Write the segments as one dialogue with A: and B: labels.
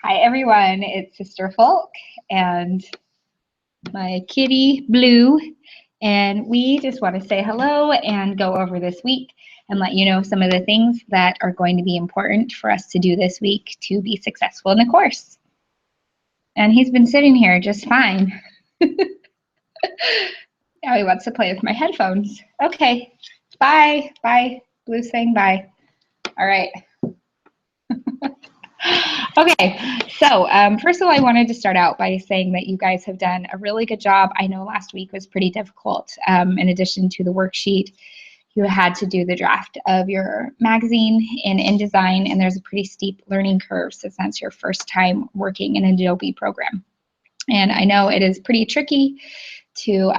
A: Hi everyone, it's Sister Folk and my kitty Blue, and we just want to say hello and go over this week and let you know some of the things that are going to be important for us to do this week to be successful in the course. And he's been sitting here just fine. Now he wants to play with my headphones. Okay, bye. Bye. Blue's saying bye. All right. Okay, so first of all, I wanted to start out by saying that you guys have done a really good job. I know last week was pretty difficult. In addition to the worksheet, you had to do the draft of your magazine in InDesign, and there's a pretty steep learning curve since that's your first time working in an Adobe program. And I know it is pretty tricky to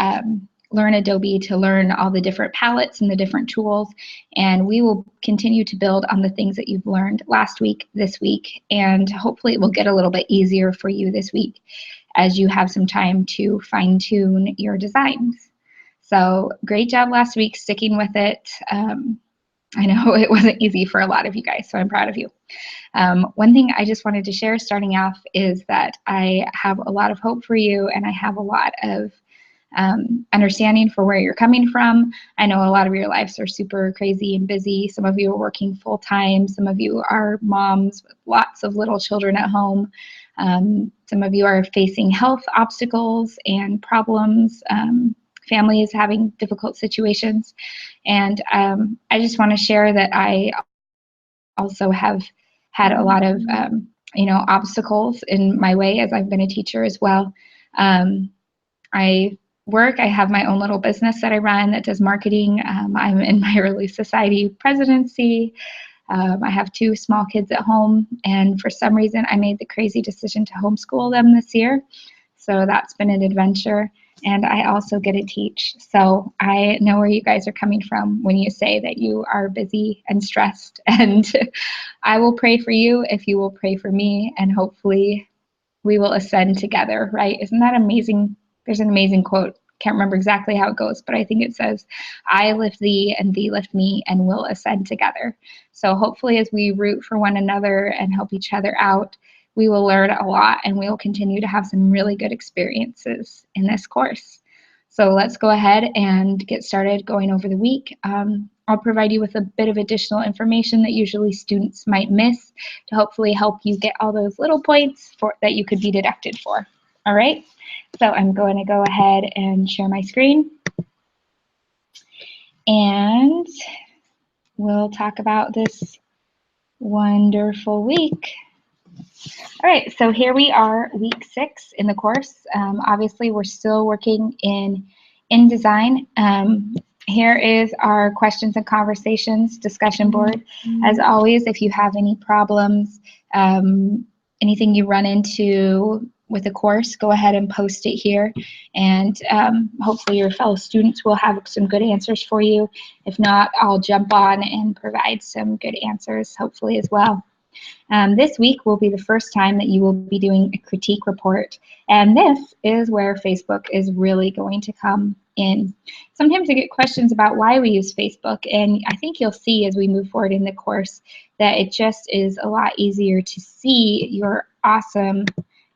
A: learn Adobe, to learn all the different palettes and the different tools, and we will continue to build on the things that you've learned last week, this week, and hopefully it will get a little bit easier for you this week as you have some time to fine-tune your designs. So great job last week sticking with it. I know it wasn't easy for a lot of you guys, so I'm proud of you. One thing I just wanted to share starting off is that I have a lot of hope for you, and I have a lot of understanding for where you're coming from. I know a lot of your lives are super crazy and busy. Some of you are working full time. Some of you are moms with lots of little children at home. Some of you are facing health obstacles and problems. Families having difficult situations. And I just want to share that I also have had a lot of obstacles in my way as I've been a teacher as well. I have my own little business that I run that does marketing. I'm in my Relief Society presidency. I have 2 small kids at home, and for some reason I made the crazy decision to homeschool them this year. So that's been an adventure. And I also get to teach. So I know where you guys are coming from when you say that you are busy and stressed. And I will pray for you if you will pray for me, and hopefully we will ascend together, right? Isn't that amazing? There's an amazing quote. Can't remember exactly how it goes, but I think it says, I lift thee and thee lift me, and we'll ascend together. So hopefully as we root for one another and help each other out, we will learn a lot, and we will continue to have some really good experiences in this course. So let's go ahead and get started going over the week. I'll provide you with a bit of additional information that usually students might miss to hopefully help you get all those little points that you could be deducted for. All right, so I'm going to go ahead and share my screen, and we'll talk about this wonderful week. All right, so here we are, week 6 in the course. Obviously, we're still working in InDesign. Here is our questions and conversations discussion board. As always, if you have any problems, anything you run into with the course, go ahead and post it here, and hopefully your fellow students will have some good answers for you. If not, I'll jump on and provide some good answers, hopefully as well. This week will be the first time that you will be doing a critique report, and this is where Facebook is really going to come in. Sometimes I get questions about why we use Facebook, and I think you'll see as we move forward in the course that it just is a lot easier to see your awesome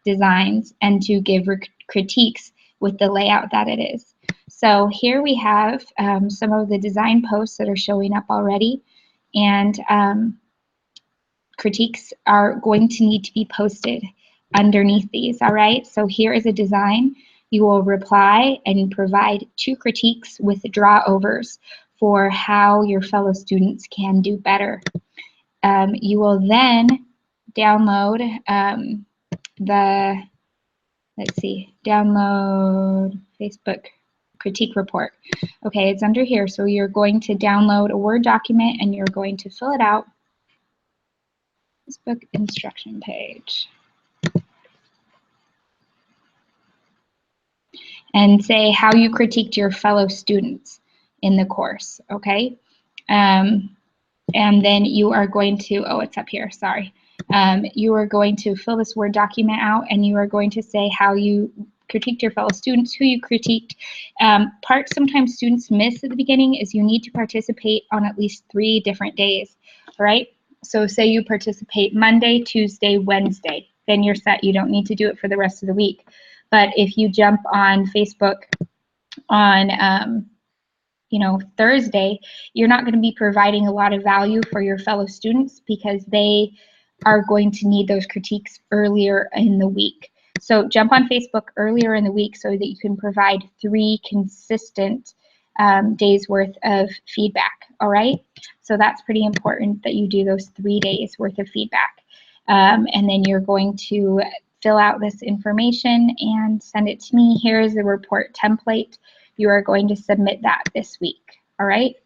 A: designs and to give critiques with the layout that it is. So here we have some of the design posts that are showing up already, and critiques are going to need to be posted underneath these, all right? So here is a design. You will reply and provide 2 critiques with drawovers for how your fellow students can do better. You will then download download Facebook critique report. Okay, it's under here. So you're going to download a Word document, and you're going to fill it out. Facebook instruction page. And say how you critiqued your fellow students in the course, okay? And then you are going to, oh, it's up here, sorry. You are going to fill this Word document out, and you are going to say how you critiqued your fellow students, who you critiqued. Part sometimes students miss at the beginning is you need to participate on at least 3 different days, all right? So say you participate Monday, Tuesday, Wednesday. then you're set. You don't need to do it for the rest of the week. But if you jump on Facebook on Thursday, you're not going to be providing a lot of value for your fellow students because they are going to need those critiques earlier in the week. So jump on Facebook earlier in the week so that you can provide 3 consistent days worth of feedback, all right? So that's pretty important that you do those 3 days worth of feedback. And then you're going to fill out this information and send it to me. Here is the report template. You are going to submit that this week, all right?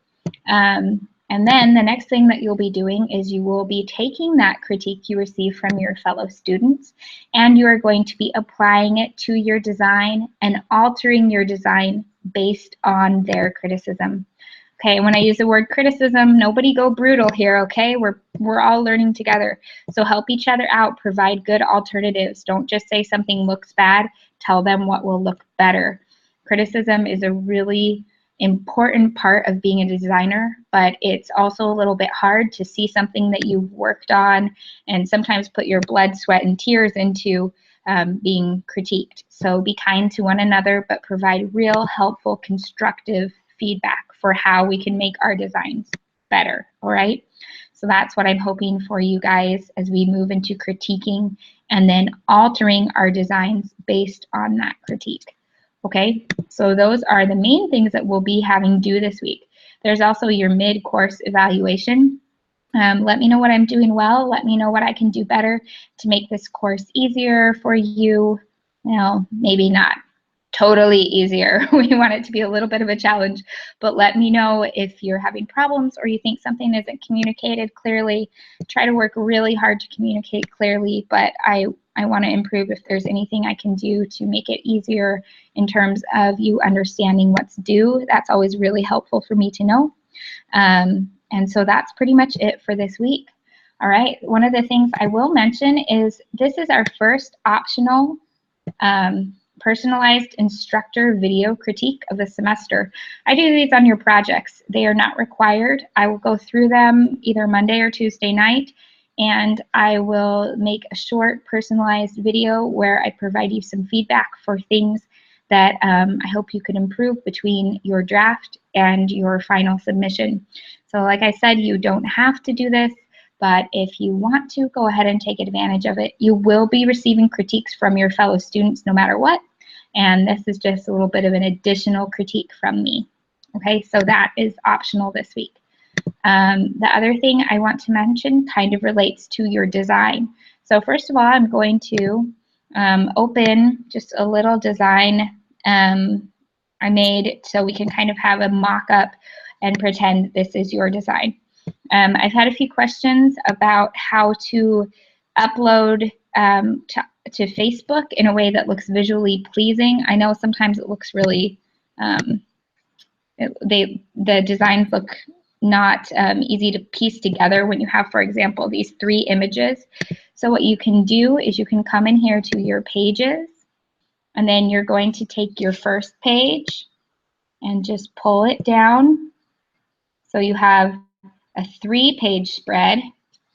A: And then the next thing that you'll be doing is you will be taking that critique you receive from your fellow students and you are going to be applying it to your design and altering your design based on their criticism. Okay, when I use the word criticism, nobody go brutal here, okay? We're all learning together. So help each other out, provide good alternatives. Don't just say something looks bad, tell them what will look better. Criticism is a really important part of being a designer, but it's also a little bit hard to see something that you've worked on and sometimes put your blood, sweat, and tears into being critiqued. So be kind to one another, but provide real, helpful, constructive feedback for how we can make our designs better, all right? So that's what I'm hoping for you guys as we move into critiquing and then altering our designs based on that critique. Okay, so those are the main things that we'll be having due this week. There's also your mid-course evaluation. Let me know what I'm doing well. Let me know what I can do better to make this course easier for you. Maybe not totally easier. We want it to be a little bit of a challenge, but let me know if you're having problems or you think something isn't communicated clearly. Try to work really hard to communicate clearly, but I want to improve if there's anything I can do to make it easier in terms of you understanding what's due. That's always really helpful for me to know. And so that's pretty much it for this week. All right, one of the things I will mention is this is our first optional personalized instructor video critique of the semester. I do these on your projects. They are not required. I will go through them either Monday or Tuesday night, and I will make a short personalized video where I provide you some feedback for things that I hope you could improve between your draft and your final submission. So like I said, you don't have to do this, but if you want to, go ahead and take advantage of it. You will be receiving critiques from your fellow students no matter what, and this is just a little bit of an additional critique from me. Okay, so that is optional this week. The other thing I want to mention kind of relates to your design. So first of all, I'm going to open just a little design I made so we can kind of have a mock-up and pretend this is your design. I've had a few questions about how to upload to Facebook in a way that looks visually pleasing. I know sometimes it looks really, the designs look not easy to piece together when you have, for example, these 3 images. So what you can do is you can come in here to your pages, and then you're going to take your first page and just pull it down. So you have a 3-page spread,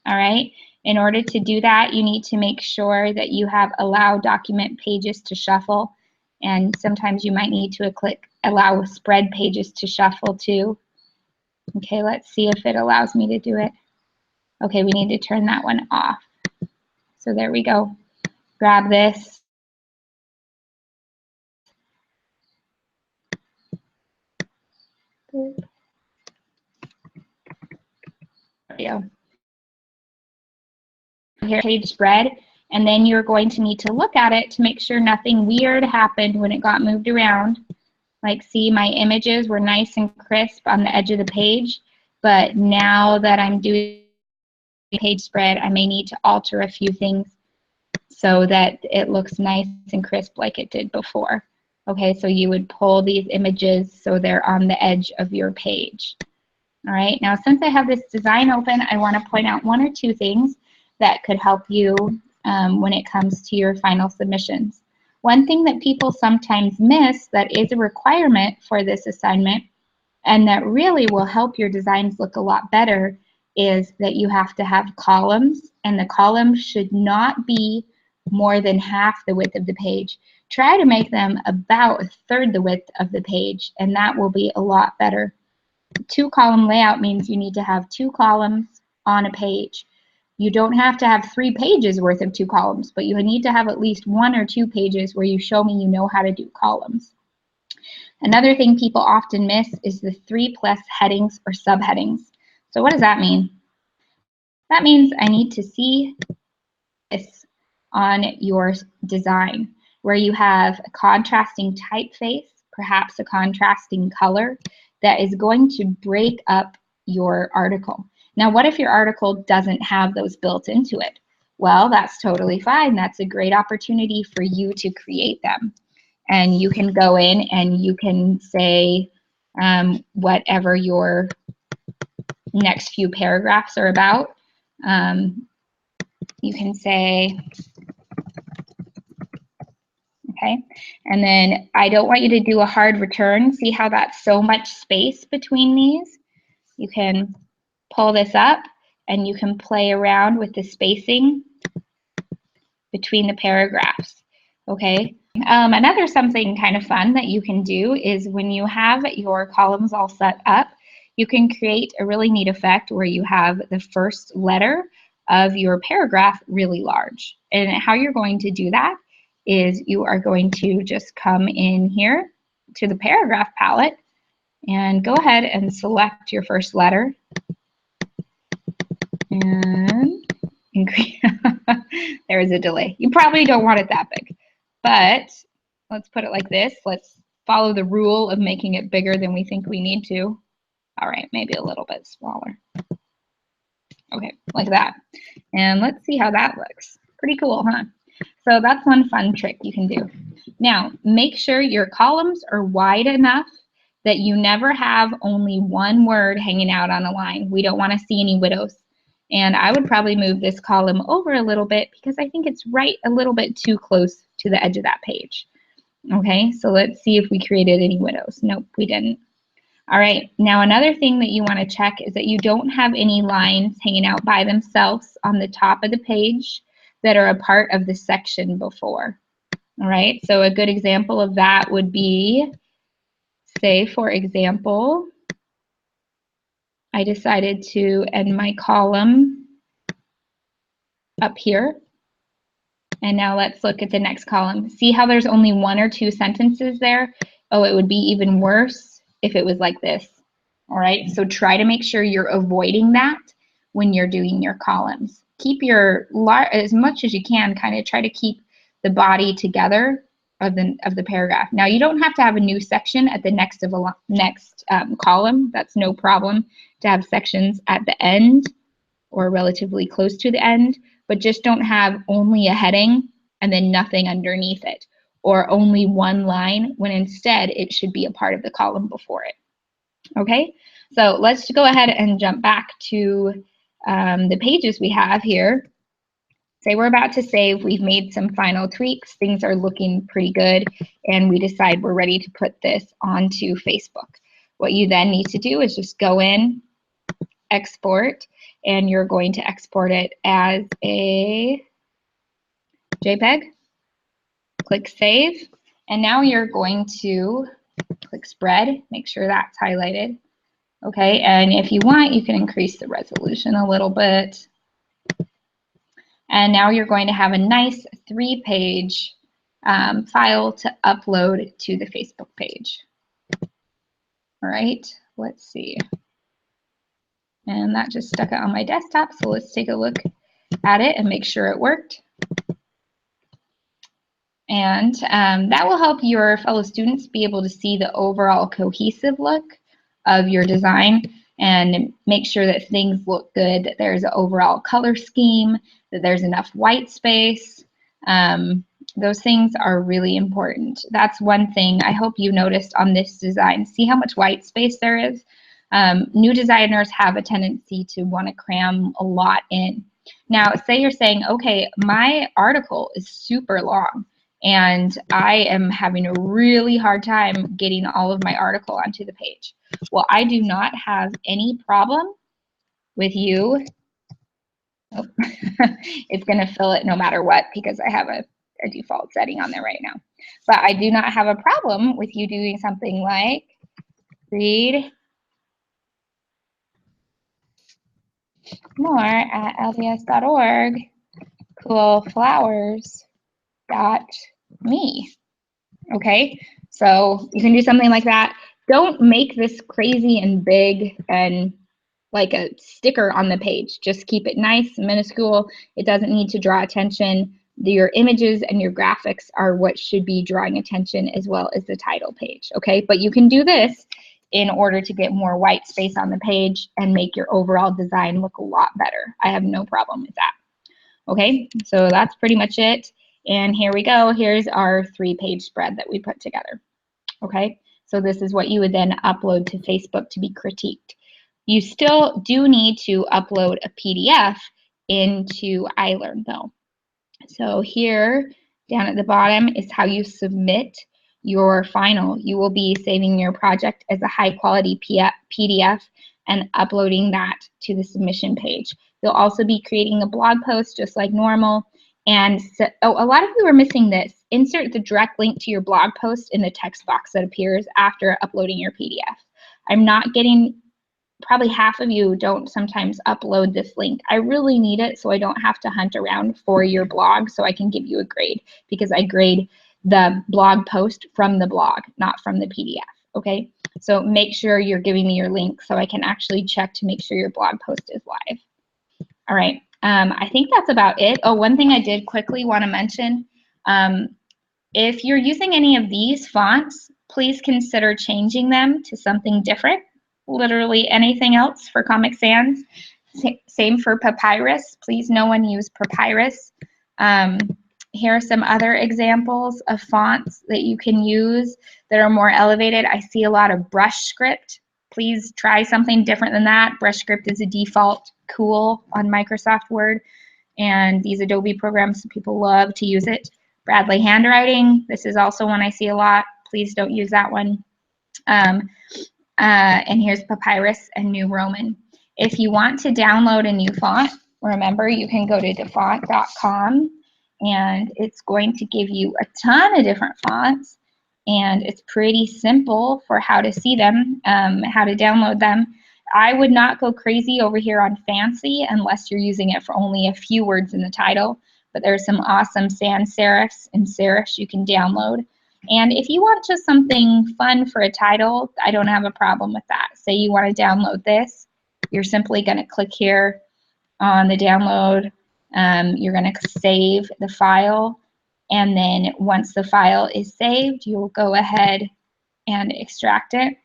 A: all right? In order to do that, you need to make sure that you have allow document pages to shuffle, and sometimes you might need to click allow spread pages to shuffle too. Okay, let's see if it allows me to do it. Okay, we need to turn that one off. So there we go. Grab this. There we go. Here, page spread, and then you're going to need to look at it to make sure nothing weird happened when it got moved around. Like, see, my images were nice and crisp on the edge of the page, but now that I'm doing page spread, I may need to alter a few things so that it looks nice and crisp like it did before. Okay, so you would pull these images so they're on the edge of your page. All right, now since I have this design open, I want to point out 1 or 2 things that could help you when it comes to your final submissions. One thing that people sometimes miss that is a requirement for this assignment and that really will help your designs look a lot better is that you have to have columns, and the columns should not be more than half the width of the page. Try to make them about a third the width of the page, and that will be a lot better. Two-column layout means you need to have 2 columns on a page. You don't have to have 3 pages worth of 2 columns, but you need to have at least 1 or 2 pages where you show me you know how to do columns. Another thing people often miss is the 3+ headings or subheadings. So what does that mean? That means I need to see this on your design, where you have a contrasting typeface, perhaps a contrasting color, that is going to break up your article. Now, what if your article doesn't have those built into it? Well, that's totally fine. That's a great opportunity for you to create them. And you can go in and you can say whatever your next few paragraphs are about. You can say, okay, and then I don't want you to do a hard return. See how that's so much space between these? You can pull this up and you can play around with the spacing between the paragraphs, okay? Another something kind of fun that you can do is when you have your columns all set up, you can create a really neat effect where you have the first letter of your paragraph really large. And how you're going to do that is you are going to just come in here to the paragraph palette and go ahead and select your first letter and increase. There is a delay. You probably don't want it that big, but let's put it like this. Let's follow the rule of making it bigger than we think we need to. All right, maybe a little bit smaller. Okay, like that. And let's see how that looks. Pretty cool, huh? So that's one fun trick you can do. Now, make sure your columns are wide enough that you never have only one word hanging out on a line. We don't want to see any widows. And I would probably move this column over a little bit because I think it's right a little bit too close to the edge of that page. Okay, so let's see if we created any widows. Nope, we didn't. All right, now another thing that you want to check is that you don't have any lines hanging out by themselves on the top of the page that are a part of the section before. All right, so a good example of that would be, say, for example, I decided to end my column up here. And now let's look at the next column. See how there's only 1 or 2 sentences there? Oh, it would be even worse if it was like this. All right, so try to make sure you're avoiding that when you're doing your columns. Keep your, as much as you can, kind of try to keep the body together of the paragraph. Now, you don't have to have a new section at the next column. That's no problem to have sections at the end or relatively close to the end, but just don't have only a heading and then nothing underneath it, or only one line when instead it should be a part of the column before it. Okay, so let's go ahead and jump back to the pages we have here. Say we're about to save, we've made some final tweaks, things are looking pretty good, and we decide we're ready to put this onto Facebook. What you then need to do is just go in, export, and you're going to export it as a JPEG. Click Save, and now you're going to click Spread, make sure that's highlighted. Okay, and if you want, you can increase the resolution a little bit. And now you're going to have a nice 3-page file to upload to the Facebook page. All right, let's see. And that just stuck it on my desktop, so let's take a look at it and make sure it worked. And that will help your fellow students be able to see the overall cohesive look of your design and make sure that things look good, that there's an overall color scheme, that there's enough white space. Those things are really important. That's one thing I hope you noticed on this design. See how much white space there is? New designers have a tendency to want to cram a lot in. Now, say you're saying, okay, my article is super long and I am having a really hard time getting all of my article onto the page. Well, I do not have any problem with you Oh, it's going to fill it no matter what because I have a default setting on there right now. But I do not have a problem with you doing something like read more at lds.org, coolflowers.me. Okay, so you can do something like that. Don't make this crazy and big and like a sticker on the page. Just keep it nice, minuscule. It doesn't need to draw attention. Your images and your graphics are what should be drawing attention, as well as the title page, okay? But you can do this in order to get more white space on the page and make your overall design look a lot better. I have no problem with that. Okay, so that's pretty much it. And here we go. Here's our 3-page spread that we put together. Okay, so this is what you would then upload to Facebook to be critiqued. You still do need to upload a PDF into iLearn though. So here down at the bottom is how you submit your final. You will be saving your project as a high quality PDF and uploading that to the submission page. You'll also be creating a blog post just like normal. And so, a lot of you are missing this. Insert the direct link to your blog post in the text box that appears after uploading your PDF. I'm not getting, probably half of you don't sometimes upload this link. I really need it so I don't have to hunt around for your blog so I can give you a grade, because I grade the blog post from the blog, not from the PDF, okay? So make sure you're giving me your link so I can actually check to make sure your blog post is live. All right, I think that's about it. Oh, one thing I did quickly want to mention, if you're using any of these fonts, please consider changing them to something different. Literally anything else for Comic Sans. Same for Papyrus. Please no one use Papyrus. Here are some other examples of fonts that you can use that are more elevated. I see a lot of Brush Script. Please try something different than that. Brush Script is a default cool on Microsoft Word, and these Adobe programs, people love to use it. Bradley Handwriting, this is also one I see a lot. Please don't use that one. And here's Papyrus and New Roman. If you want to download a new font, remember you can go to dafont.com and it's going to give you a ton of different fonts, and it's pretty simple for how to see them, how to download them. I would not go crazy over here on Fancy unless you're using it for only a few words in the title, but there's some awesome sans serifs and serifs you can download. And if you want just something fun for a title, I don't have a problem with that. Say you want to download this, you're simply going to click here on the download. You're going to save the file, and then once the file is saved, you'll go ahead and extract it.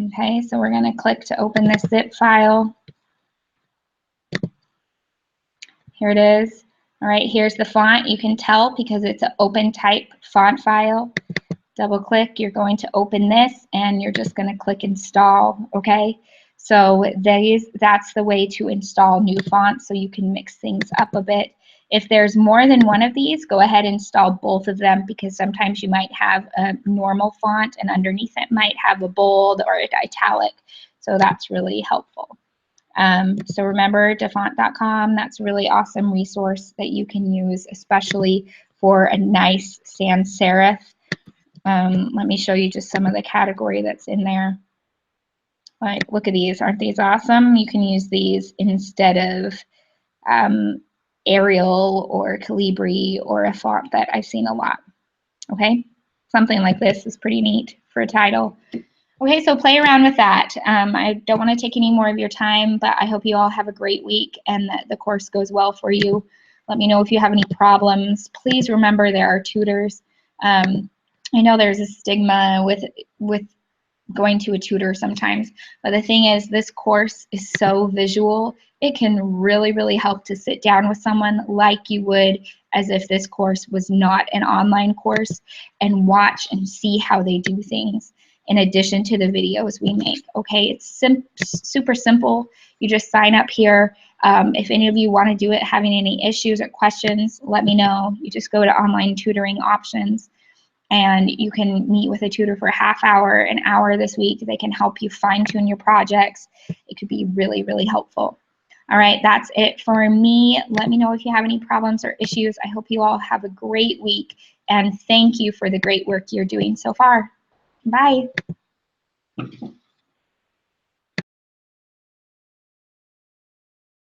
A: Okay, so we're going to click to open this zip file. Here it is. All right, here's the font. You can tell because it's an open type font file. Double click, you're going to open this, and you're just going to click install, okay? So that's the way to install new fonts, so you can mix things up a bit. If there's more than one of these, go ahead and install both of them, because sometimes you might have a normal font and underneath it might have a bold or an italic, so that's really helpful. So remember dafont.com, that's a really awesome resource that you can use, especially for a nice sans serif. Let me show you just some of the category that's in there. Like, look at these, aren't these awesome? You can use these instead of Arial or Calibri or a font that I've seen a lot, okay? Something like this is pretty neat for a title. Okay, so play around with that. I don't want to take any more of your time, but I hope you all have a great week and that the course goes well for you. Let me know if you have any problems. Please remember there are tutors. I know there's a stigma with going to a tutor sometimes, but the thing is, this course is so visual. It can really, really help to sit down with someone like you would as if this course was not an online course, and watch and see how they do things in addition to the videos we make. Okay, it's super simple. You just sign up here. If any of you want to do it, having any issues or questions, let me know. You just go to online tutoring options, and you can meet with a tutor for a half hour, an hour this week. They can help you fine tune your projects. It could be really, really helpful. All right, that's it for me. Let me know if you have any problems or issues. I hope you all have a great week, and thank you for the great work you're doing so far. Bye.